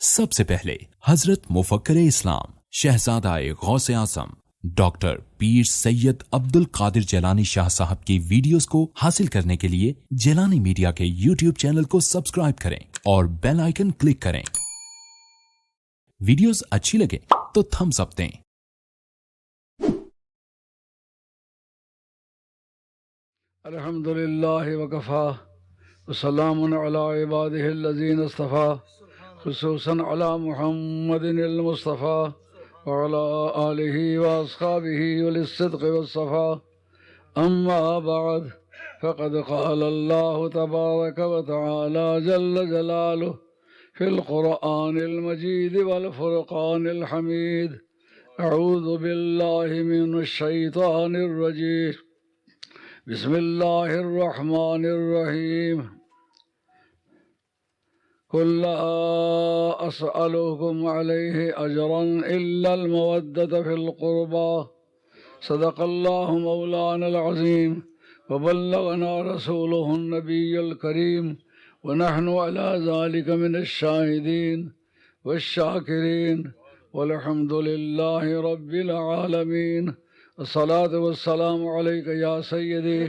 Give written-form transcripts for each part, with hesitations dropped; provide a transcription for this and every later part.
سب سے پہلے حضرت مفکر اسلام شہزادہ غوث اعظم ڈاکٹر پیر سید عبد القادر جیلانی شاہ صاحب کی ویڈیوز کو حاصل کرنے کے لیے جیلانی میڈیا کے یوٹیوب چینل کو سبسکرائب کریں اور بیل آئیکن کلک کریں۔ ویڈیوز اچھی لگے تو تھمز اپ دیں۔ الحمدللہ وکفا وسلام علی عبادہ الذین اصطفیٰ خصوصاً علی محمد المصطفیٰ وعلی آلہ واصحابہ وللصدق والصفاء اما بعد فقد قال اللہ تبارک وتعالی جل جلالہ فی القرآن المجید والفرقان الحمید اعوذ باللہ من الشیطان الرجیم بسم اللہ الرحمن الرحیم قل لا اسألكم علیہ اجرا الا المودة فی القربى صدق اللہ مولانا العظیم وبلغنا رسوله النبی الکریم ونحن على ذلك من الشاہدین والشاکرین والحمد للہ رب العالمین۔ الصلاة والسلام علیک یا سیدی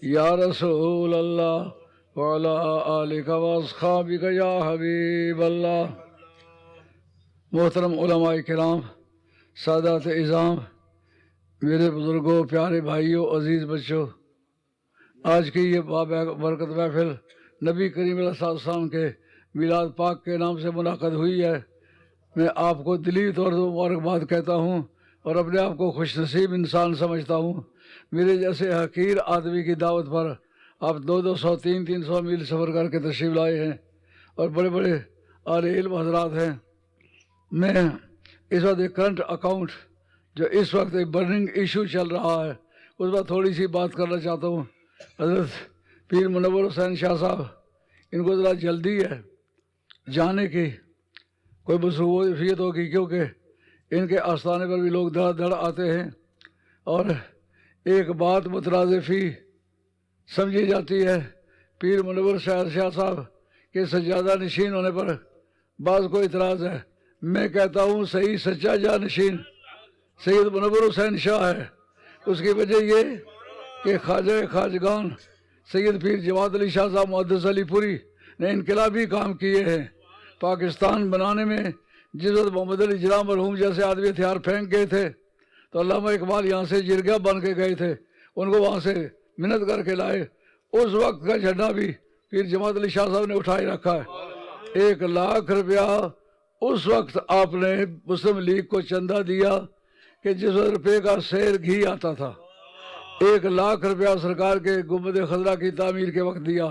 یا رسول اللہ وعلی آلک واصحابک یا حبیب اللہ۔ محترم علماء کرام، سادات اعظام، میرے بزرگوں، پیارے بھائیوں، عزیز بچوں، آج کی یہ برکت محفل نبی کریم علیہ السلام کے میلاد پاک کے نام سے منعقد ہوئی ہے۔ میں آپ کو دلی طور پر مبارکباد کہتا ہوں اور اپنے آپ کو خوش نصیب انسان سمجھتا ہوں۔ میرے جیسے حقیر آدمی کی دعوت پر آپ 200 300 میل سفر کر کے تشریف لائے ہیں اور بڑے بڑے اہل علم حضرات ہیں۔ میں اس وقت ایک کرنٹ اکاؤنٹ جو اس وقت ایک برننگ ایشو چل رہا ہے اس پر تھوڑی سی بات کرنا چاہتا ہوں۔ حضرت پیر منور حسین شاہ صاحب، ان کو ذرا جلدی ہے جانے کی، کوئی مصروفیت ہوگی کیونکہ ان کے آستانے پر بھی لوگ دھڑ دھڑ آتے ہیں اور ایک بات مترادفی سمجھی جاتی ہے پیر منور شاہ صاحب کے سجادہ نشین ہونے پر بعض کو اعتراض ہے۔ میں کہتا ہوں صحیح سچا جانشین سید منور حسین شاہ ہے۔ اس کی وجہ یہ کہ خواجہ خواجگان سید پیر جماعت علی شاہ صاحب محدث علی پوری نے انقلابی کام کیے ہیں۔ پاکستان بنانے میں جس وقت محمد علی جناح مرحوم جیسے آدمی ہتھیار پھینک گئے تھے تو علامہ اقبال یہاں سے جرگہ بن کے گئے تھے، ان کو وہاں سے منت کر کے لائے۔ اس وقت کا جھنڈا بھی پیر جماعت علی شاہ صاحب نے اٹھائے رکھا ہے۔ 1,00,000 روپیہ اس وقت آپ نے مسلم لیگ کو چندہ دیا کہ جس وقت روپے کا سیر گھی آتا تھا۔ 1,00,000 روپیہ سرکار کے گنبد خضرا کی تعمیر کے وقت دیا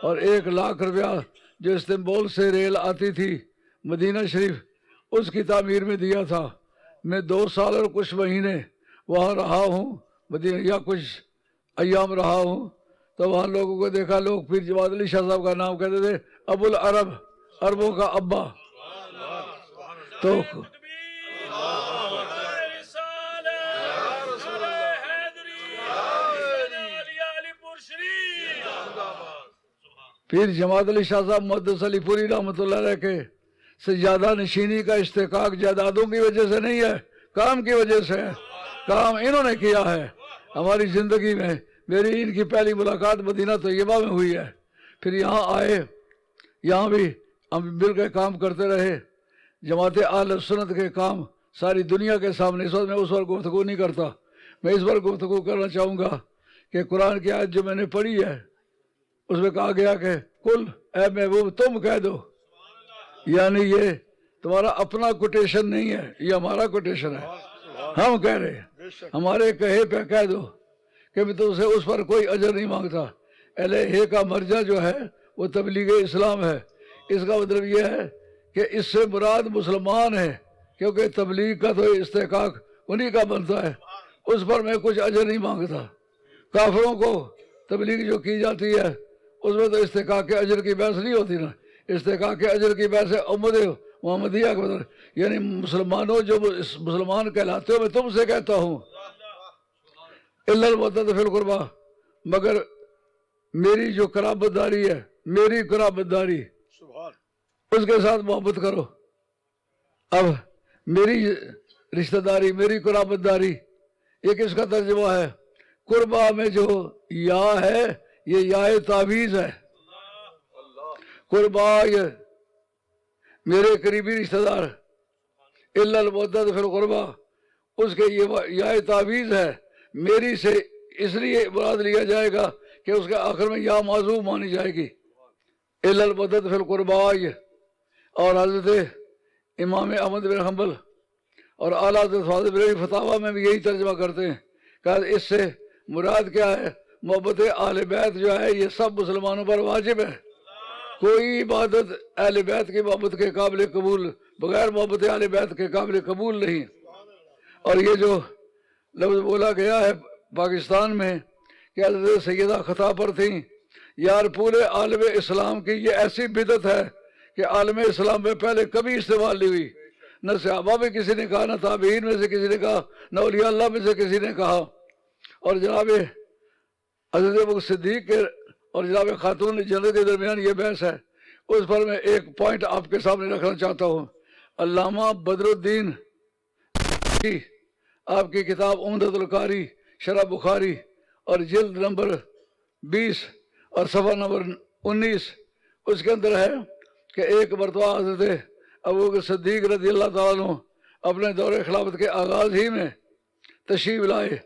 اور 1,00,000 روپیہ جو استنبول سے ریل آتی تھی مدینہ شریف اس کی تعمیر میں دیا تھا۔ میں 2 سال اور کچھ مہینے وہاں رہا ہوں مدینہ، یا کچھ ایام رہا ہوں، تو وہاں لوگوں کو دیکھا، لوگ پیر جماعت علی شاہ صاحب کا نام کہتے تھے ابو العرب، عربوں کا ابا۔ تو پیر جماعت علی شاہ صاحب محدث علی پوری رحمۃ اللہ علیہ کے سجادہ نشینی کا استحقاق جائیدادوں کی وجہ سے نہیں ہے، کام کی وجہ سے ہے۔ کام انہوں نے کیا ہے ہماری زندگی میں۔ میری ان کی پہلی ملاقات مدینہ طیبہ میں ہوئی ہے، پھر یہاں آئے، یہاں بھی ہم مل کے کام کرتے رہے۔ جماعت اہل سنت کے کام ساری دنیا کے سامنے، اس وقت میں اس پر گفتگو نہیں کرتا، میں اس پر گفتگو کرنا چاہوں گا کہ قرآن کی آیت جو میں نے پڑھی ہے اس میں کہا گیا کہ کل اے محبوب تم کہہ دو، یعنی یہ تمہارا اپنا کوٹیشن نہیں ہے، یہ ہمارا کوٹیشن ہے، ہم کہہ رہے ہیں، ہمارے کہے پہ کہہ دو کہ میں تم سے اس پر کوئی اجر نہیں مانگتا۔ الہ کا مرجع جو ہے وہ تبلیغ اسلام ہے۔ اس کا مطلب یہ ہے کہ اس سے مراد مسلمان ہے، کیونکہ تبلیغ کا تو استحقاق انہی کا بنتا ہے، اس پر میں کچھ اجر نہیں مانگتا۔ کافروں کو تبلیغ جو کی جاتی ہے اس میں تو استحقاق کے اجر کی بحث نہیں ہوتی نا، استحقاق کے اجر کی بحث ہے امت محمدیہ کا مطلب، یعنی مسلمانوں جو مسلمان کہلاتے ہو میں تم سے کہتا ہوں الا المودۃ فی القربیٰ، مگر میری جو قرابت داری ہے، میری قرابت داری اس کے ساتھ محبت کرو۔ اب میری رشتہ داری، میری قرابت داری، یہ کس کا ترجمہ ہے؟ قربا میں جو یا ہے یہ یا تعویذ ہے. قربا یہ میرے قریبی رشتہ دار، الا المودۃ فی القربا، اس کے یہ یا تعویذ ہے. میری سے اس لیے مراد لیا جائے گا کہ اس کے آخر میں یا معذوف مانی جائے گی، الا المودۃ فی القربا. اور حضرت امام احمد بن حنبل اور اعلیٰ حضرت فاضل بریلوی فتاویٰ میں بھی یہی ترجمہ کرتے ہیں کہ اس سے مراد کیا ہے؟ محبت اہل بیت جو ہے یہ سب مسلمانوں پر واجب ہے. کوئی عبادت اہل بیت کی محبت کے قابل قبول بغیر محبت اہل بیت کے قابل قبول نہیں. اور یہ جو لفظ بولا گیا ہے پاکستان میں کہ حضرت سیدہ خطا پر تھیں، یار پورے عالم اسلام کی یہ ایسی بدعت ہے کہ عالم اسلام میں پہلے کبھی استعمال نہیں ہوئی. نہ صحابہ میں کسی نے کہا، نہ تابعین میں سے کسی نے کہا، نہ اولیاء اللہ میں سے کسی نے کہا. اور جناب حضرت ابو صدیق کے اور جناب خاتون جنت کے درمیان یہ بحث ہے. اس پر میں ایک پوائنٹ آپ کے سامنے رکھنا چاہتا ہوں. علامہ بدر الدین کی آپ کی کتاب عمدۃ القاری شرح بخاری اور جلد نمبر 20 اور صفحہ نمبر 19، اس کے اندر ہے کہ ایک مرتبہ حضرت ابو بکر صدیق رضی اللہ تعالیٰ عنہ اپنے دور خلافت کے آغاز ہی میں تشریف لائے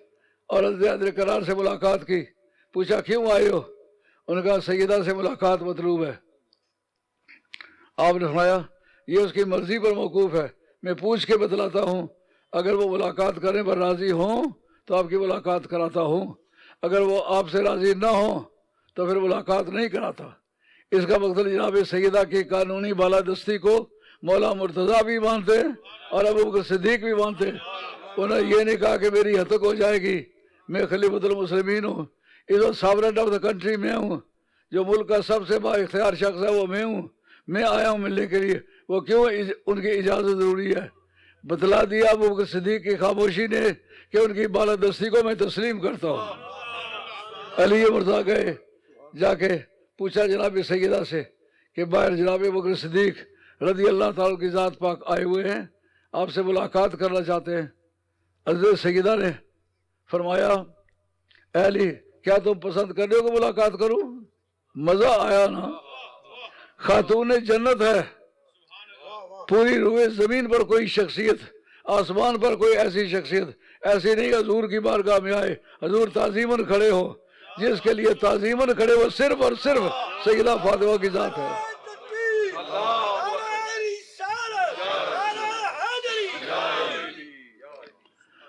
اور حضرت حیدر کرار سے ملاقات کی. پوچھا کیوں آئے ہو؟ انہوں نے کہا سیدہ سے ملاقات مطلوب ہے. آپ نے فرمایا یہ اس کی مرضی پر موقوف ہے، میں پوچھ کے بتلاتا ہوں. اگر وہ ملاقات کرنے پر راضی ہوں تو آپ کی ملاقات کراتا ہوں، اگر وہ آپ سے راضی نہ ہوں تو پھر ملاقات نہیں کراتا. اس کا مقصد جناب سیدہ کی قانونی بالادستی کو مولا مرتضیٰ بھی مانتے اور ابو بکر صدیق بھی مانتے. انہوں نے یہ نہیں کہا کہ میری ہتک ہو جائے گی، میں خلیفۃ المسلمین ہوں، اس وقت ساورن آف دا کنٹری میں ہوں، جو ملک کا سب سے با اختیار شخص ہے وہ میں ہوں، میں آیا ہوں ملنے کے لیے. وہ کیوں ان کی اجازت ضروری ہے؟ بتلا دیا ابو بکر صدیق کی خاموشی نے کہ ان کی بالادستی کو میں تسلیم کرتا ہوں. علی مرتضیٰ گئے، جا کے پوچھا جناب سیدہ سے کہ باہر جناب ابو بکر صدیق رضی اللہ تعالیٰ کی ذات پاک آئے ہوئے ہیں، آپ سے ملاقات کرنا چاہتے ہیں. حضرت سیدہ نے فرمایا اے علی کیا تم پسند کر رہے ہو کہ ملاقات کروں؟ مزہ آیا نا. خاتون جنت ہے، پوری روئے زمین پر کوئی شخصیت، آسمان پر کوئی ایسی شخصیت ایسی نہیں حضور کی بارگاہ میں آئے حضور تعظیماً کھڑے ہو. جس کے لیے تعظیماً کھڑے ہو صرف اور صرف سیدہ فاطمہ کی ذات ہے.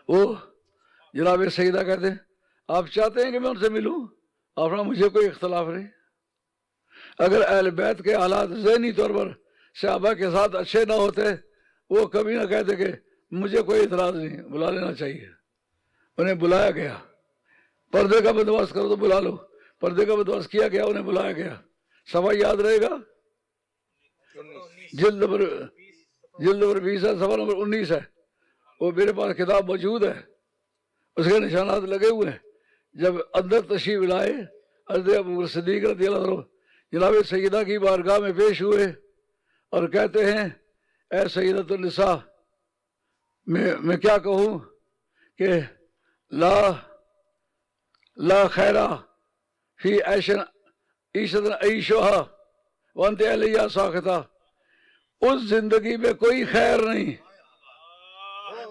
وہ جناب سیدہ کہتے ہیں آپ چاہتے ہیں کہ میں ان سے ملوں؟ آپ نے مجھے کوئی اختلاف نہیں. اگر اہل بیت کے حالات ذہنی طور پر صحابہ کے ساتھ اچھے نہ ہوتے وہ کبھی نہ کہتے کہ مجھے کوئی اعتراض نہیں، بلا لینا چاہیے. انہیں بلایا گیا، پردے کا بندوبست کرو تو بلا لو. پردے کا بندوبست کیا گیا، انہیں بلایا گیا. صفحہ یاد رہے گا، جلد نمبر 20 ہے، صفحہ نمبر 19 ہے. وہ میرے پاس کتاب موجود ہے، اس کے نشانات لگے ہوئے ہیں. جب اندر تشریف لائے حضرت ابو بکر صدیق رضی اللہ عنہ جناب سیدہ کی بارگاہ میں پیش ہوئے اور کہتے ہیں اے سیدۃ النساء میں کیا کہوں کہ لا خیرہ فی عیشت عیشھا وانت علیہ ساخطہ. اس زندگی میں کوئی خیر نہیں،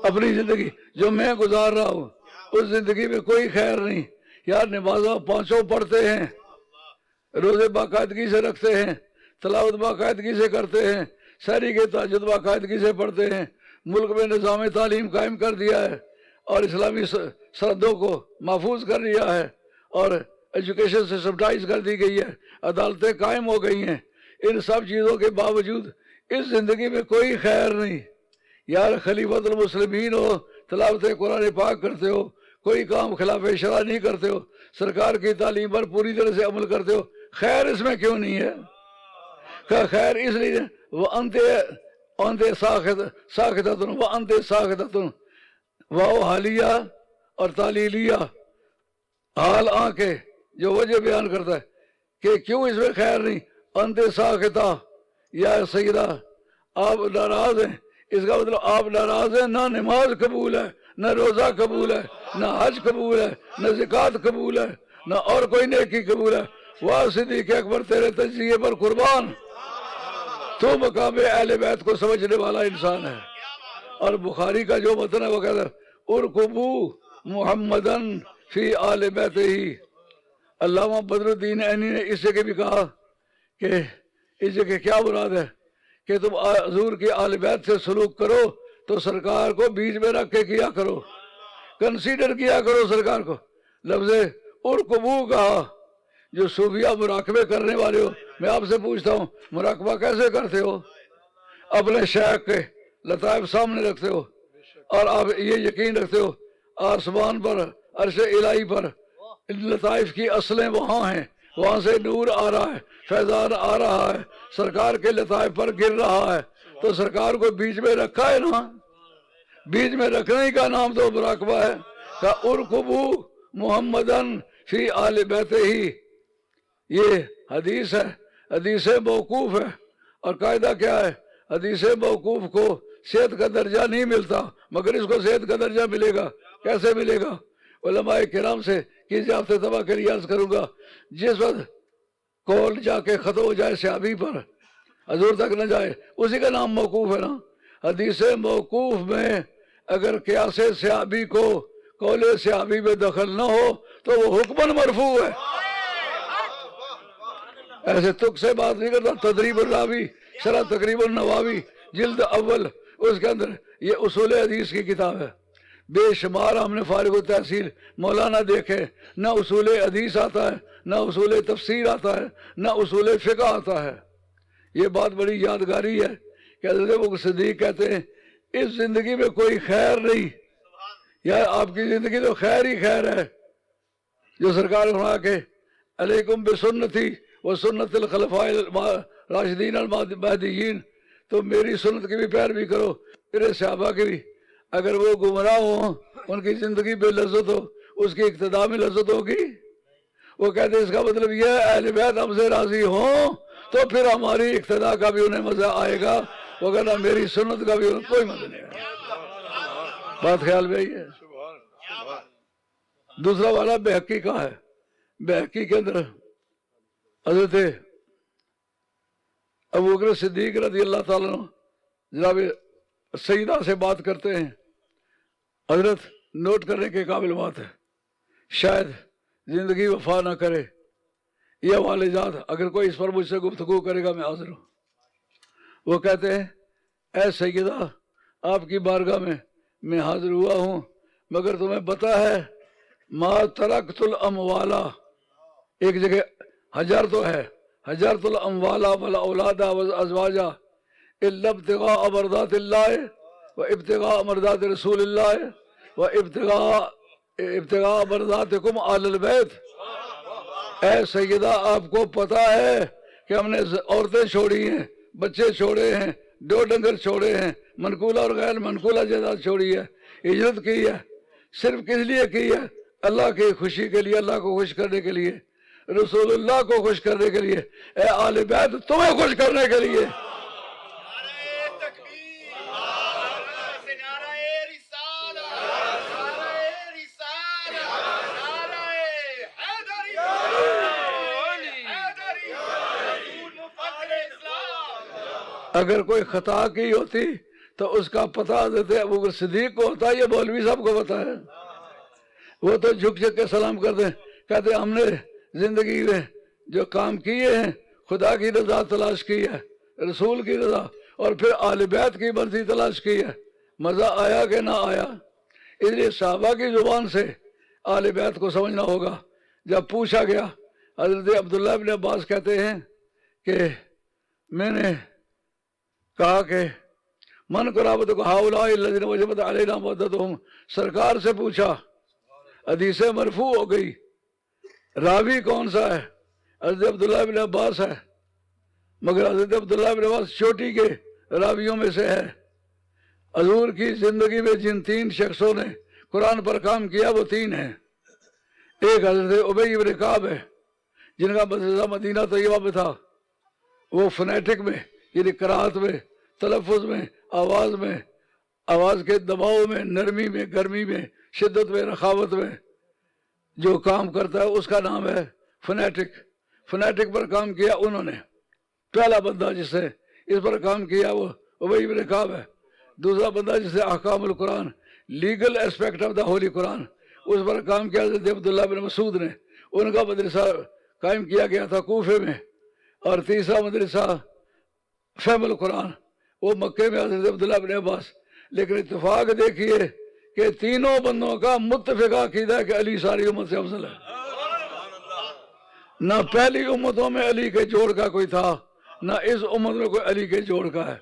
اپنی زندگی جو میں گزار رہا ہوں اس زندگی میں کوئی خیر نہیں. یار نمازیں پانچوں پڑھتے ہیں، روزے باقاعدگی سے رکھتے ہیں، تلاوت باقاعدگی سے کرتے ہیں، سحری کے تہجد باقاعدگی سے پڑھتے ہیں، ملک میں نظام تعلیم قائم کر دیا ہے اور اسلامی سرحدوں کو محفوظ کر لیا ہے اور ایجوکیشن سسٹمائز کر دی گئی ہے، عدالتیں قائم ہو گئی ہیں. ان سب چیزوں کے باوجود اس زندگی میں کوئی خیر نہیں. یار خلیفۃ المسلمین ہو، تلاوت قرآن پاک کرتے ہو، کوئی کام خلاف شرع نہیں کرتے ہو، سرکار کی تعلیم پر پوری طرح سے عمل کرتے ہو، خیر اس میں کیوں نہیں ہے؟ خیر اس لیے وَأَنْتَ سَاخِطَةٌ وَأَنْتَ سَاخِطَةٌ واو حالیہ اور تعلیلیہ، حال کے جو وجہ بیان کرتا ہے کہ کیوں اس میں خیر نہیں. انت ساخطہ، یا سیدہ آپ ناراض ہیں اس کا مطلب آپ ناراض ہیں، نہ نماز قبول ہے، نہ روزہ قبول ہے، نہ حج قبول ہے، نہ زکوٰۃ قبول ہے، نہ اور کوئی نیکی قبول ہے۔ واہ صدیق اکبر تیرے تجزیے پر قربان، تو مقام اہل بیت کو سمجھنے والا انسان ہے۔ اور بخاری کا جو متن ہے وہ کہتا ہے ارکبو محمدن فی آل بیت ہی۔ علامہ بدر الدین عینی نے اس جگہ بھی کہا کہ اس جگہ کیا مراد ہے کہ تم حضور کی آل بیت سے سلوک کرو تو سرکار کو بیچ میں رکھ کے کیا کرو، کنسیڈر کیا کرو سرکار کو۔ لفظ ارکبو کہا۔ جو صوفیہ مراقبے کرنے والے ہو، میں آپ سے پوچھتا ہوں مراقبہ کیسے کرتے ہو؟ اپنے شیخ کے لطائف سامنے رکھتے ہو اور آپ یہ یقین رکھتے ہو آسمان پر عرش الہی پر لطائف کی اصلیں وہاں ہیں، وہاں سے نور آ رہا ہے، فیضان آ رہا ہے، سرکار کے لطائف پر گر رہا ہے، تو سرکار کو بیچ میں رکھا ہے نا، بیچ میں رکھنے کا نام تو مراقبہ ہے۔ کہ ارکبو محمدن فی آل بیت ہی، یہ حدیث ہے، حدیث موقوف ہے۔ اور قاعدہ کیا ہے؟ حدیث موقوف کو صحت کا درجہ نہیں ملتا، مگر اس کو صحت کا درجہ ملے گا۔ کیسے ملے گا؟ علماء کرام سے کسی ہفتے تباہ کے لیے عرض کروں گا، جس وقت قول جا کے ختم ہو جائے صحابی پر، حضور تک نہ جائے، اسی کا نام موقوف ہے نا۔ حدیث موقوف میں اگر قیاس صحابی کو قول صحابی میں دخل نہ ہو تو وہ حکماً مرفوع ہے۔ ایسے تک سے بات نہیں کرتا۔ تدریب الراوی شرح تقریب النواوی جلد اول، اس کے اندر یہ اصول حدیث کی کتاب ہے۔ بے شمار ہم نے فارغ التحصیل مولانا دیکھے، نہ اصول حدیث آتا ہے، نہ اصول تفسیر آتا ہے، نہ اصول فقہ آتا ہے۔ یہ بات بڑی یادگاری ہے کہ حضرت ابوبکر صدیق کہتے ہیں اس زندگی میں کوئی خیر نہیں، یا آپ کی زندگی تو خیر ہی خیر ہے، جو سرکار نے فرمایا کہ علیکم بسنتی و سنت الخلفاء راشدین المہدیین، تو میری سنت کی بھی پیروی کرو، میرے صحابہ کی بھی۔ اگر وہ گمراہ ہوں، ان کی زندگی بے لذت ہو، اس کی اقتداء میں لذت ہوگی؟ وہ کہتے ہیں اس کا مطلب یہ ہے اہل بیت ہم سے راضی ہوں تو پھر ہماری اقتداء کا بھی انہیں مزہ آئے گا، وگرنہ میری سنت کا بھی انہیں کوئی مزہ نہیں آئے گا۔ بات خیال میں ہی ہے۔ دوسرا والا بہقی کا ہے۔ بہقی کے اندر حضرت ابوبکر صدیق رضی اللہ تعالیٰ عنہ جناب سیدہ سے بات کرتے ہیں۔ حضرت نوٹ کرنے کے قابل بات ہے، شاید زندگی وفا نہ کرے یہ والدات، اگر کوئی اس پر مجھ سے گفتگو کرے گا میں حاضر ہوں۔ وہ کہتے ہیں اے سیدہ، آپ کی بارگاہ میں حاضر ہوا ہوں، مگر تمہیں پتہ ہے ما ترکت الاموالا، ایک جگہ حجر تو ہے، حجرت الاموالا والاولاد والازواجا الا ابتغاء مرضات اللہ و ابتغاء مرضات رسول اللہ و ابتغاء مرضاتکم آل البیت۔ اے سیدہ، آپ کو پتہ ہے کہ ہم نے عورتیں چھوڑی ہیں، بچے چھوڑے ہیں، دو ڈنگر چھوڑے ہیں، منقولہ اور غیر منقولہ جائیداد چھوڑی ہے، ہجرت کی ہے، صرف کس لیے کی ہے؟ اللہ کی خوشی کے لیے، اللہ کو خوش کرنے کے لیے، رسول اللہ کو خوش کرنے کے لیے، اے آل بیت تمہیں خوش کرنے کے لیے۔ اگر کوئی خطا کی ہوتی تو اس کا پتہ حضرت ابوبکر صدیق کو ہوتا، یہ مولوی صاحب کو پتہ ہے۔ وہ تو جھک جھک کے سلام کرتے ہیں، کہتے ہم نے زندگی میں جو کام کیے ہیں خدا کی رضا تلاش کی ہے، رسول کی رضا، اور پھر آل بیت کی مرضی تلاش کی ہے۔ مزہ آیا کہ نہ آیا؟ اس لیے صحابہ کی زبان سے آل بیت کو سمجھنا ہوگا۔ جب پوچھا گیا، حضرت عبداللہ بن عباس کہتے ہیں کہ میں نے کہا کہ من قرابت کو ہاؤلاء الذین وجبت علینا مودتہم، سرکار سے پوچھا، حدیث مرفوع ہو گئی، راوی کون سا ہے؟ حضرت عبداللہ بن عباس ہے، مگر حضرت عبداللہ بن عباس چوٹی کے راویوں میں سے ہے۔ حضور کی زندگی میں جن تین شخصوں نے قرآن پر کام کیا وہ تین ہیں۔ ایک حضرت ابی بن کعب ہے، جن کا مدرسہ مدینہ طیبہ میں تھا، وہ فنیٹک میں یعنی قرات میں، تلفظ میں، آواز میں، آواز کے دباؤ میں، نرمی میں، گرمی میں، شدت میں، رخاوت میں جو کام کرتا ہے اس کا نام ہے فنیٹک۔ فنیٹک پر کام کیا انہوں نے۔ پہلا بندہ جس نے اس پر کام کیا وہ ابی بن کعب ہے۔ دوسرا بندہ جس نے احکام القرآن، legal aspect of the holy Quran, اس پر کام کیا حضرت عبداللہ بن مسعود نے۔ ان کا مدرسہ قائم کیا گیا تھا کوفے میں۔ اور تیسرا مدرسہ فہم القرآن، وہ مکے میں حضرت عبداللہ بن عباس۔ لیکن اتفاق دیکھیے کہ تینوں بندوں کا متفق عقیدہ ہے کہ علی ساری امت سے افضل ہے۔ نہ پہلی امتوں میں علی کے جوڑ کا کوئی تھا، نہ اس امت میں کوئی علی کے جوڑ کا ہے۔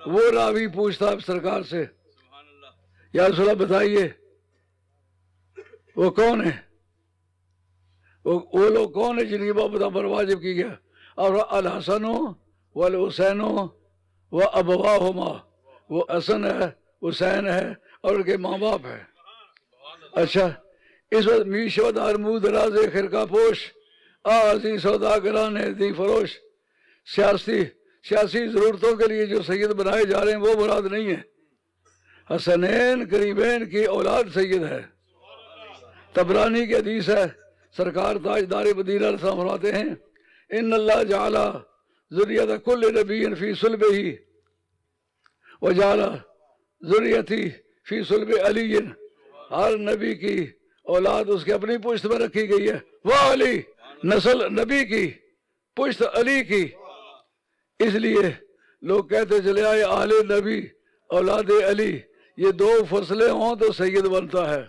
وہ راوی پوچھتا ہے سرکار سے، یا رسول اللہ بتائیے وہ کون ہے، وہ لوگ کون ہیں جن کی محبت پر واجب کی گیا؟ اور الحسن والحسین و ابواہما، وہ حسن ہے، حسین ہے، اور ان کے ماں باپ ہے۔ اچھا، اس وقت میشو دار منہ دراز خرقہ پوش، آزی سوداگران دی فروش، سیاسی ضرورتوں کے لیے جو سید بنائے جا رہے ہیں وہ مراد نہیں ہے۔ حسنین کریمین کی اولاد سید ہے۔ طبرانی کی حدیث ہے، سرکار تاجدار مدینہ علیہ السلام فرماتے ہیں، ان اللہ جعل ذریۃ کل نبی فی صلبہ وجعل ذریتی فی صلب علی، ہر نبی کی اولاد اس کے اپنی پشت میں رکھی گئی ہے۔ وہ علی، نسل نبی کی، پشت علی کی۔ اس لیے لوگ کہتے چلے آئے آل نبی اولاد علی، یہ دو فصلیں ہوں تو سید بنتا ہے۔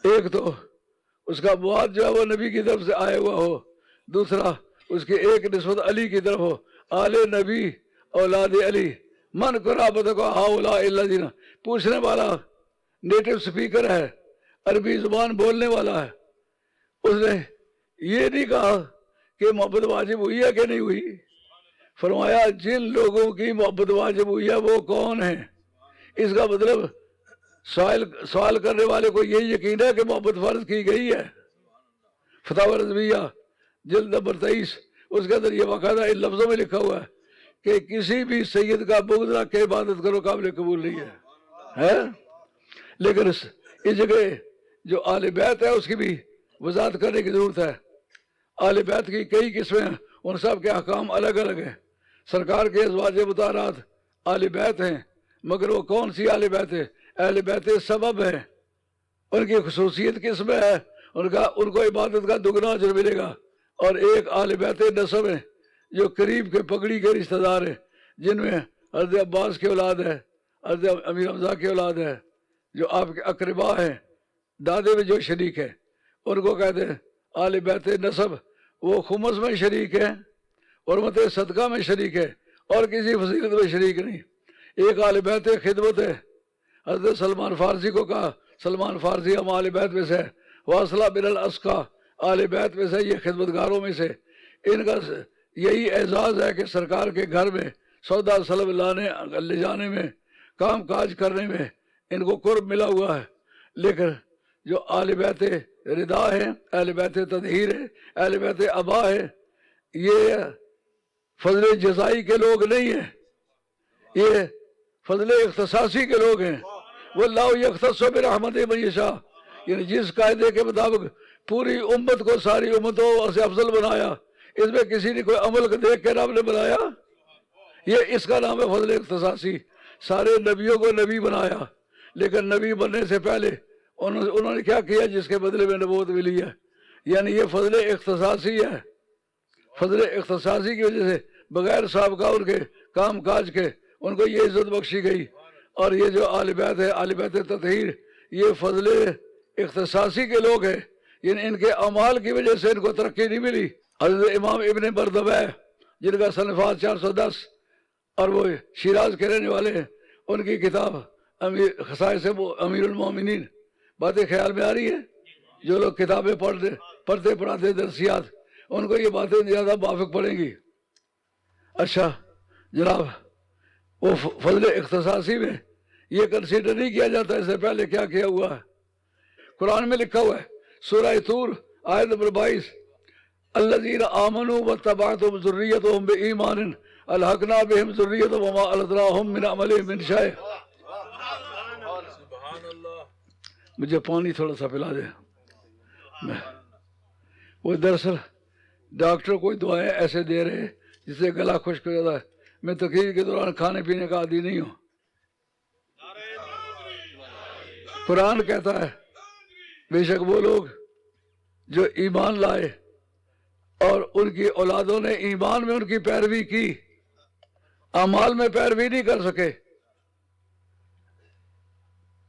ایک تو اس کا مواد جو ہے وہ نبی کی طرف سے آئے ہوا ہو، دوسرا اس کی ایک نسبت علی کی طرف ہو۔ آل نبی اولاد علی، من قرابت کو ہاؤلاء الذین، پوچھنے والا نیٹو سپیکر ہے، عربی زبان بولنے والا ہے۔ اس نے یہ نہیں کہا کہ محبت واجب ہوئی ہے کہ نہیں ہوئی، فرمایا جن لوگوں کی محبت واجب ہوئی ہے وہ کون ہیں۔ اس کا مطلب سوال کرنے والے کو یہ یقین ہے کہ محبت فرض کی گئی ہے۔ فتاوی رضویہ جلد نمبر 23، اس کے اندر یہ باقاعدہ ان لفظوں میں لکھا ہوا ہے کہ کسی بھی سید کا بغض رکھ کے عبادت کرو قابل قبول نہیں ہے۔ لیکن اس جگہ جو آل بیت ہے اس کی بھی وضاحت کرنے کی ضرورت ہے۔ آل بیت کی کئی قسمیں ہیں، ان سب کے احکام الگ الگ ہیں۔ سرکار کے ازواج مطہرات آل بیت ہیں، مگر وہ کون سی آل بیت ہے؟ اہل بیت سبب ہے۔ ان کی خصوصیت کس میں ہے؟ ان کو عبادت کا دگنا اجر ملے گا۔ اور ایک آل بیت نسب ہے جو قریب کے پگڑی کے رشتہ دار ہیں، جن میں حضرت عباس کی اولاد ہے، حضرت امیر حمزہ کی اولاد ہے، جو آپ کے اقربا ہیں، دادے میں جو شریک ہے، ان کو کہتے ہیں آل بیت نسب۔ وہ خمس میں شریک ہے، حرمت صدقہ میں شریک ہے، اور کسی فضیلت میں شریک نہیں۔ ایک آل بیت خدمت ہے، حضرت سلمان فارسی کو کہا، سلمان فارسی ہم آل بیت میں سے، واصلہ بن الاسقا آل بیت میں سے، یہ خدمتگاروں میں سے۔ ان کا یہی اعزاز ہے کہ سرکار کے گھر میں سودا سلب لے جانے میں، کام کاج کرنے میں ان کو قرب ملا ہوا ہے۔ لیکن جو آل بیت ردا ہے، اہل بیت تطہیر ہے، اہل بیت ابا ہے، یہ فضل جزائی کے لوگ نہیں ہیں، یہ فضل اختصاصی کے لوگ ہیں۔ واللہ یختص برحمتہ من یشاء، یعنی جس قاعدے کے مطابق پوری امت کو ساری امتوں سے افضل بنایا، اس میں کسی نے کوئی عمل کو دیکھ کے رب نے بنایا، یہ اس کا نام ہے فضل اختصاصی۔ سارے نبیوں کو نبی بنایا، لیکن نبی بننے سے پہلے انہوں نے کیا کیا جس کے بدلے میں نبوت ملی ہے، یعنی یہ فضل اختصاصی ہے۔ فضل اختصاصی کی وجہ سے بغیر سابقہ ان کے کام کاج کے ان کو یہ عزت بخشی گئی۔ اور یہ جو آل بیت ہے، آل بیت تطہیر، یہ فضل اختصاصی کے لوگ ہیں، یعنی ان کے اعمال کی وجہ سے ان کو ترقی نہیں ملی۔ حضرت امام ابن بردبہ جن کا صنفات 410 اور وہ شیراز کے رہنے والے ہیں، ان کی کتاب خصائص امیر المومنین، باتیں خیال میں آ رہی ہیں؟ جو لوگ کتابیں پڑھتے پڑھاتے درسیات، ان کو یہ باتیں زیادہ موافق پڑیں گی۔ اچھا جناب، وہ فضل اختصاصی میں یہ کنسیڈر نہیں کیا جاتا، اس سے پہلے کیا کیا ہوا ہے؟ قرآن میں لکھا ہوا ہے، سورہ طور آیت نمبر 22، الذین آمنوا واتبعتہم ذریتہم بایمان الحقنا بہم ذریتہم وما التناہم من عملہم من شیء. مجھے پانی تھوڑا سا پلا دے. وہ دراصل ڈاکٹر کوئی دعائیں ایسے دے رہے جس سے گلا خشک ہو جاتا ہے. میں تقریر کے دوران کھانے پینے کا عادی نہیں ہوں. قرآن کہتا ہے بے شک وہ لوگ جو ایمان لائے اور ان کی اولادوں نے ایمان میں ان کی پیروی کی، اعمال میں پیروی نہیں کر سکے،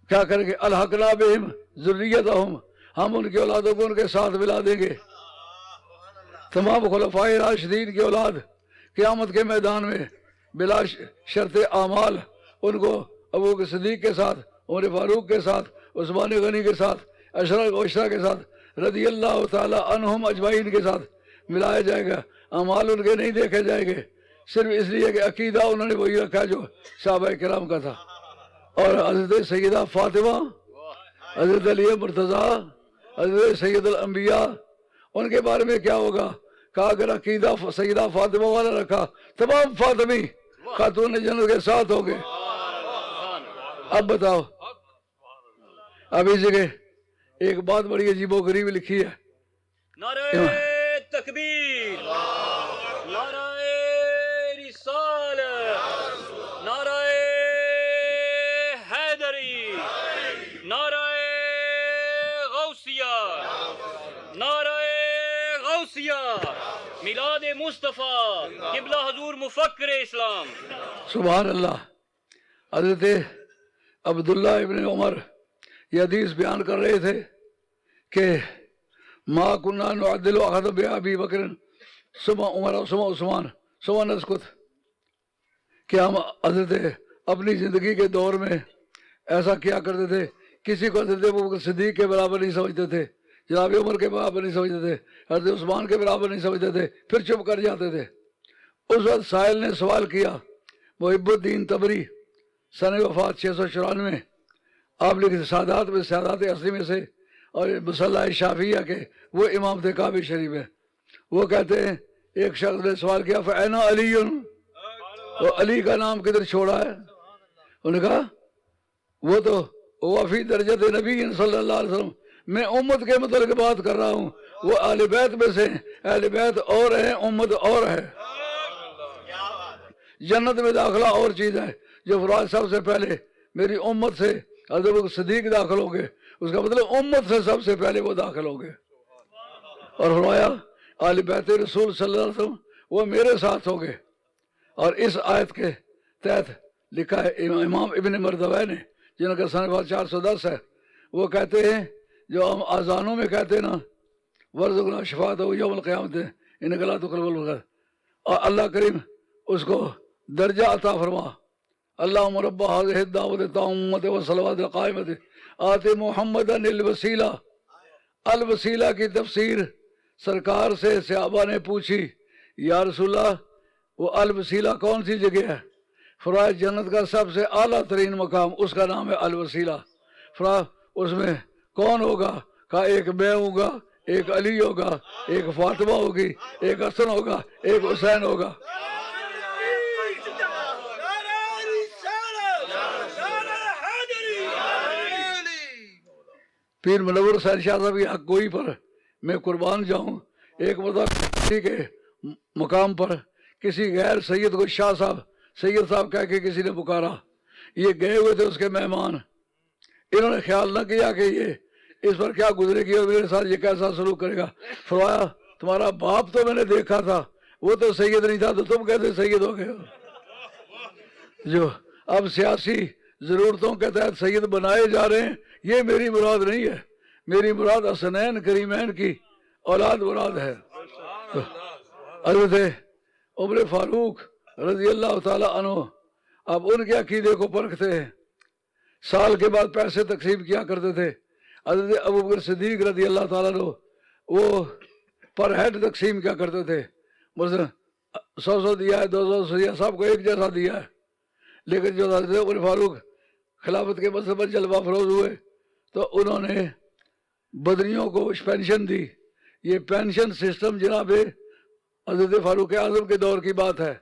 کیا کریں گے؟ الحقنا بہم ذریتہم، ہم ان کی اولادوں کو ان کے ساتھ ملا دیں گے. تمام خلفائے راشدین کی اولاد قیامت کے میدان میں بلا شرط اعمال ان کو ابو بکر صدیق کے ساتھ، عمر فاروق کے ساتھ، عثمان غنی کے ساتھ، عشرہ کے ساتھ رضی اللہ تعالی عنہم اجمعین کے ساتھ ملایا جائے گا. اعمال ان کے نہیں دیکھے جائیں گے، صرف اس لیے کہ عقیدہ انہوں نے وہی رکھا جو صحابہ کرام کا تھا. اور حضرت سیدہ فاطمہ، حضرت علی مرتضیٰ، حضرت سید الانبیاء، ان کے بارے میں کیا ہوگا؟ کہا اگر عقیدہ سیدہ فاطمہ والا رکھا تمام فاطمی خاتون جنت کے ساتھ ہو گئے. اب بتاؤ، اب اس جگہ ایک بات بڑی عجیب و غریب لکھی ہے. نعرہ تکبیر، نعرہ رسالت، نعرہ حیدری، نعرہ غوثیہ، نعرہ غوثیہ، میلاد مصطفیٰ، قبلہ حضور مفکر اسلام. سبحان اللہ. حضرت عبداللہ ابن عمر یہ حدیث بیان کر رہے تھے کہ ما کننا نعدل احد بابی بکر ثم عمر ثم عثمان ثم نسکت، کہ ہم حضرت اپنی زندگی کے دور میں ایسا کیا کرتے تھے، کسی کو حضرت ابوبکر صدیق کے برابر نہیں سمجھتے تھے، جناب عمر کے برابر نہیں سمجھتے تھے، حضرت عثمان کے برابر نہیں سمجھتے تھے، پھر چپ کر جاتے تھے. اس وقت سائل نے سوال کیا، محب الدین تبری سن وفات 694، آپ لکھتے سادات میں سادات اصلی میں سے، اور مصلح شافیہ کے وہ امام تھے کعبہ شریف میں. وہ کہتے ہیں ایک شخص نے سوال کیا فَأَيْنَ عَلِيٌّ، وہ علی کا نام کدھر چھوڑا ہے؟ انہوں نے کہا وہ تو وہ فی درجت نبی صلی اللہ علیہ وسلم، میں امت کے متعلق بات کر رہا ہوں، وہ اہل بیت میں سے، اہل بیت اور ہیں، امت اور ہے. جنت میں داخلہ اور چیز ہے. جو فرمایا سب سے پہلے میری امت سے حضرت ابوبکر صدیق داخل ہو گئے، اس کا مطلب امت سے سب سے پہلے وہ داخل ہو گئے. اور فرمایا اہل بیت رسول صلی اللہ علیہ وسلم وہ میرے ساتھ ہو گئے. اور اس آیت کے تحت لکھا ہے امام ابن مردویہ نے، جن کا سن 410 ہے، وہ کہتے ہیں جو ہم آذانوں میں کہتے ہیں نا ورزقنا شفاعتہ یوم القیامت، انک لا تخلف الموعد، اور اللہ کریم اس کو درجہ عطا فرما. اللہم رب هذه الدعوة التامة والصلوات القائمة آت محمدا الوسیلہ. الوسیلہ کی تفسیر سرکار سے صحابہ نے پوچھی، یا رسول اللہ وہ الوسیلہ کون سی جگہ ہے؟ فرمایا جنت کا سب سے اعلیٰ ترین مقام اس کا نام ہے الوسیلہ. فرمایا اس میں کون ہوگا؟ کہا ایک میں ہوں گا، ایک علی ہوگا، ایک فاطمہ ہوگی، ایک حسن ہوگا، ایک حسین ہوگا. پیر منور حسین شاہ صاحب کی حق گوئی پر میں قربان جاؤں. ایک مرتبہ کسی کے مقام پر کسی غیر سید کو شاہ صاحب، سید صاحب کہہ کے کسی نے پکارا. یہ گئے ہوئے تھے اس کے مہمان، انہوں نے خیال نہ کیا کہ یہ اس پر کیا گزرے گی اور میرے ساتھ یہ کیسا سلوک کرے گا. فرمایا تمہارا باپ تو میں نے دیکھا تھا، وہ تو سید نہیں تھا، تو تم کیسے سید ہو گئے ہو؟ جو اب سیاسی ضرورتوں کے تحت سید بنائے جا رہے ہیں، یہ میری مراد نہیں ہے. میری مراد حسنین کریمین کی اولاد مراد ہے. حضرت عمر فاروق رضی اللہ تعالی عنہ اب ان کے عقیدے کو پرکھتے ہیں. سال کے بعد پیسے تقسیم کیا کرتے تھے. حضرت ابوبکر صدیق رضی اللہ تعالیٰ عنہ وہ پر ہیڈ تقسیم کیا کرتے تھے، مثلا 100 دیا ہے، 200 دیا، سب کو ایک جیسا دیا ہے. لیکن جو حضرت عمر فاروق خلافت کے مسئلے پر جلوہ افروز ہوئے تو انہوں نے بدریوں کو پینشن دی. یہ پینشن سسٹم جناب حضرت فاروق اعظم کے دور کی بات ہے.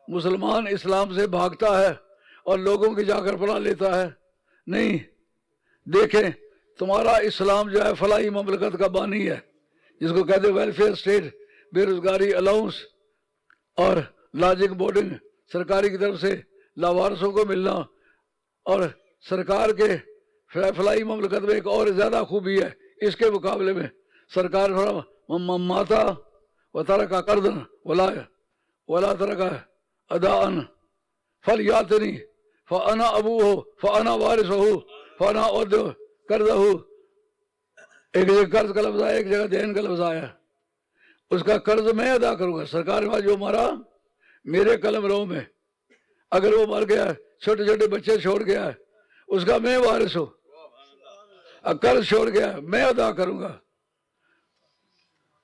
مسلمان اسلام سے بھاگتا ہے اور لوگوں کی جا کر پناہ لیتا ہے؟ نہیں. دیکھیں تمہارا اسلام جو ہے فلاحی مملکت کا بانی ہے، جس کو کہتے ہیں ویلفیئر اسٹیٹ، بے روزگاری الاؤنس اور لاجنگ بورڈنگ سرکاری کی طرف سے لاوارثوں کو ملنا. اور سرکار کے فلاحی مملکت میں ایک اور زیادہ خوبی ہے اس کے مقابلے میں. سرکار ماتا و ترکا قرضن ولا ترکا اداءن فلیاتنی فانا ابوہ فانا وارثہ فانا اود قرضہ. ایک جگہ قرض کا لفظ آیا، ایک جگہ دین کا لفظ آیا. اس کا قرض میں ادا کروں گا. سرکار نے جو مرا میرے قلم رو میں، اگر وہ مر گیا چھوٹے چھوٹے بچے چھوڑ گیا اس کا میں وارث ہوں. قرض چھوڑ گیا میں ادا کروں گا.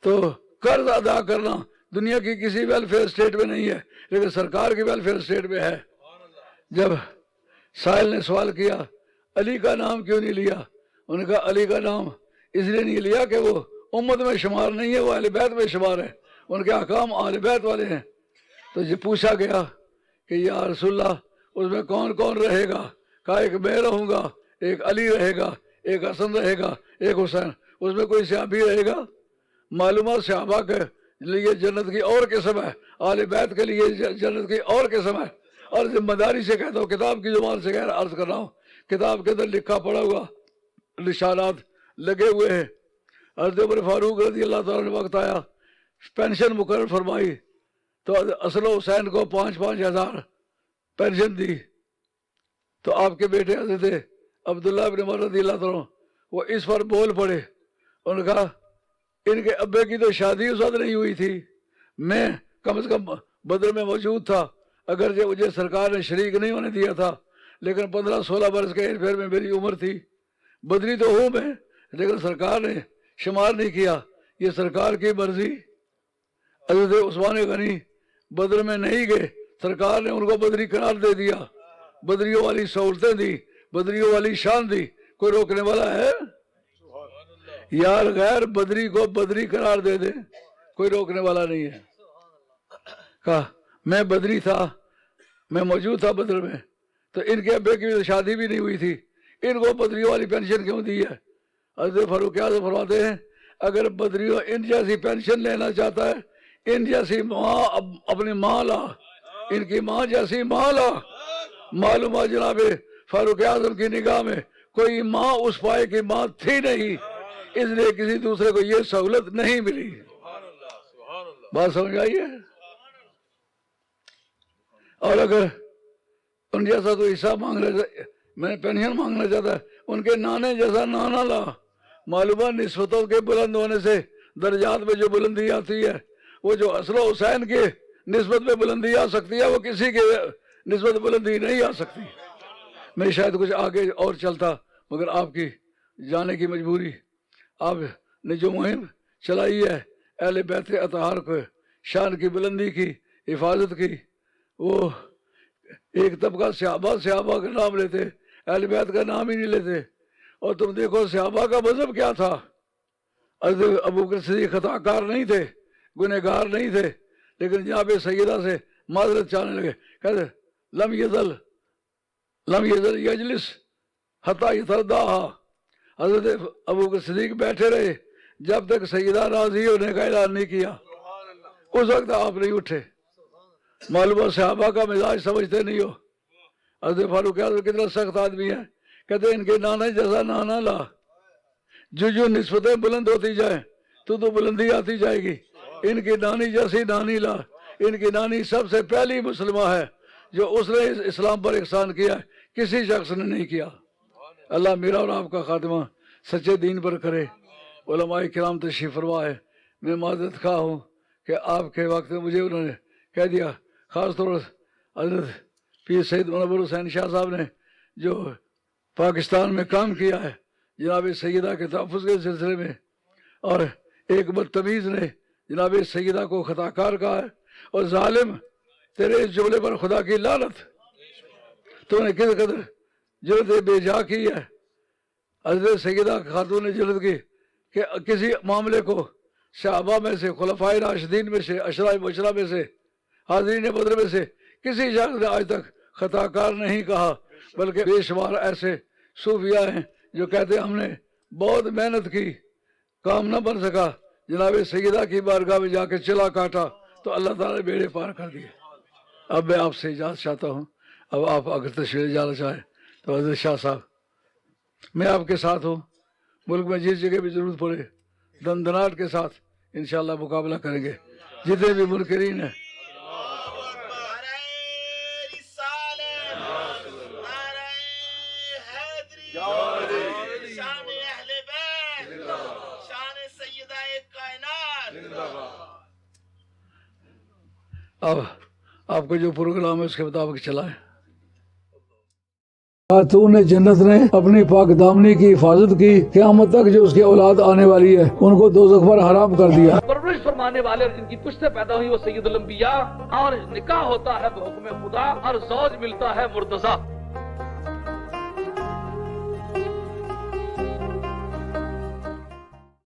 تو قرض ادا کرنا دنیا کی کسی ویلفیئر اسٹیٹ میں نہیں ہے، لیکن سرکار کی ویلفیئر اسٹیٹ میں ہے. جب سائل نے سوال کیا علی کا نام کیوں نہیں لیا، انہوں نے کہا علی کا نام اس لیے نہیں لیا کہ وہ امت میں شمار نہیں ہے، وہ اہل بیت میں شمار ہے، ان کے احکام اہل بیت والے ہیں. تو یہ پوچھا گیا کہ یا رسول اللہ اس میں کون کون رہے گا؟ کہا ایک میں رہوں گا، ایک علی رہے گا، ایک حسن رہے گا، ایک حسین. اس میں کوئی صحابی رہے گا؟ معلومات صحابہ کے لیے جنت کی اور قسم ہے، اہل بیت کے لیے جنت کی اور قسم ہے. اور ذمہ داری سے کہتا ہوں، کتاب کی زبان سے عرض کر رہا ہوں، کتاب کے اندر لکھا پڑا ہوا نشانات لگے ہوئے ہیں. حضرت عمر فاروق رضی اللہ تعالیٰ نے وقت آیا پینشن مقرر فرمائی تو اصل حسین کو 5,000 پینشن دی. تو آپ کے بیٹے حضرت عبداللہ بن عمر رضی اللہ تعالیٰ وہ اس پر بول پڑے. انہوں نے کہا ان کے ابے کی تو شادی اس وقت نہیں ہوئی تھی، میں کم از کم بدر میں موجود تھا، اگرچہ مجھے سرکار نے شریک نہیں ہونے دیا تھا، لیکن 15-16 برس کے پھر میں میری عمر تھی. بدری تو ہوں میں، لیکن سرکار نے شمار نہیں کیا. یہ سرکار کی مرضی. حضرت عثمان غنی بدر میں نہیں گئے، سرکار نے ان کو بدری قرار دے دیا، بدریوں والی سہولتیں دی، بدریوں والی شان دی. کوئی روکنے والا ہے؟ یار غیر بدری کو بدری قرار دے دے، کوئی روکنے والا نہیں ہے. کہا میں بدری تھا، میں موجود تھا بدر میں. تو ان کے ابے کی شادی بھی نہیں ہوئی تھی، ان کو بدریوں والی پینشن کیوں دی ہے؟ حضرت فاروق اعظم فرماتے ہیں اگر بدریوں ان جیسی پینشن لینا چاہتا ہے، ان جیسی ماں اپنی ماں لا، ان کی ماں جیسی ماں لا. معلوم ہے جناب فاروق اعظم کی نگاہ میں کوئی ماں اس پائے کی ماں تھی نہیں، اس لیے کسی دوسرے کو یہ سہولت نہیں ملی. بات سمجھ آئیے؟ اور اگر ان جیسا تو حصہ مانگنا، میں پینشن مانگنا چاہتا ہے، ان کے نانے جیسا نانا لا. معلومہ نسبتوں کے بلند ہونے سے درجات میں جو بلندی آتی ہے، وہ جو اصل حسین کے نسبت میں بلندی آ سکتی ہے، وہ کسی کے نسبت بلندی نہیں آ سکتی. میں شاید کچھ آگے اور چلتا، مگر آپ کی جانے کی مجبوری. آپ نے جو مہم چلائی ہے اہل بیت اطہار کو شان کی بلندی کی حفاظت کی، وہ ایک طبقہ صحابہ کا نام لیتے، اہل بیت کا نام ہی نہیں لیتے. اور تم دیکھو صحابہ کا مذہب کیا تھا. حضرت ابوبکر صدیق خطا کار نہیں تھے، گنہگار نہیں تھے، لیکن جناب سیدہ سے معذرت چاہنے لگے. کہتے لم یزل یجلس حتی یترداہا. حضرت ابوبکر صدیق بیٹھے رہے جب تک سیدہ راضی ہونے کا اعلان نہیں کیا، اس وقت آپ نہیں اٹھے. معلومہ صحابہ کا مزاج سمجھتے نہیں ہو. حضرت فاروق اعظم کتنا سخت آدمی ہے، کہتے ہیں ان کے نانا جیسا نانا لا. جو نسبتیں بلند ہوتی جائیں تو بلندی آتی جائے گی. ان کی نانی جیسی نانی لا. ان کی نانی سب سے پہلی مسلمہ ہے جو اس نے اسلام پر احسان کیا ہے، کسی شخص نے نہیں کیا. اللہ میرا اور آپ کا خاتمہ سچے دین پر کرے. علماء کرام تشریف فرما ہے. میں معذرت خواہ ہوں کہ آپ کے وقت میں مجھے انہوں نے کہہ دیا، خاص طور پر حضرت پیر سید منور حسین شاہ صاحب نے جو پاکستان میں کام کیا ہے جناب سیدہ کے تحفظ کے سلسلے میں، اور ایک بدتمیز نے جناب سیدہ کو خطا کار کہا ہے. اور ظالم تیرے اس جملے پر خدا کی لعنت، تو نے کس قدر جلد بے جا کی ہے. حضرت سیدہ خاتون نے جلد کی کہ کسی معاملے کو صحابہ میں سے، خلفائے راشدین میں سے، عشرہ مبشرہ میں سے، حاضرین بدر میں سے کسی شخص نے آج تک خطا کار نہیں کہا، بلکہ بے شمار ایسے صوفیاء ہیں جو کہتے ہیں ہم نے بہت محنت کی، کام نہ بن سکا، جناب سیدہ کی بارگاہ میں جا کے چلا کاٹا تو اللہ تعالیٰ نے بیڑے پار کر دیے۔ اب میں آپ سے اجازت چاہتا ہوں، اب آپ اگر تشریف جانا چاہیں تو حضرت شاہ صاحب، میں آپ کے ساتھ ہوں، ملک میں جس جگہ بھی ضرورت پڑے دندناٹ کے ساتھ انشاءاللہ مقابلہ کریں گے، جتنے بھی منکرین ہیں۔ اب آپ کا جو پروگرام ہے اس کے مطابق چلائیں۔ خاتون جنت نے اپنی پاک دامنی کی حفاظت کی، قیامت تک جو اس کی اولاد آنے والی ہے ان کو دوزخ پر حرام کر دیا۔ پرورش فرمانے والے اور جن کی پشت سے پیدا ہوئی وہ سید الانبیاء، اور نکاح ہوتا ہے بحکم خدا اور زوج ملتا ہے مرتضی۔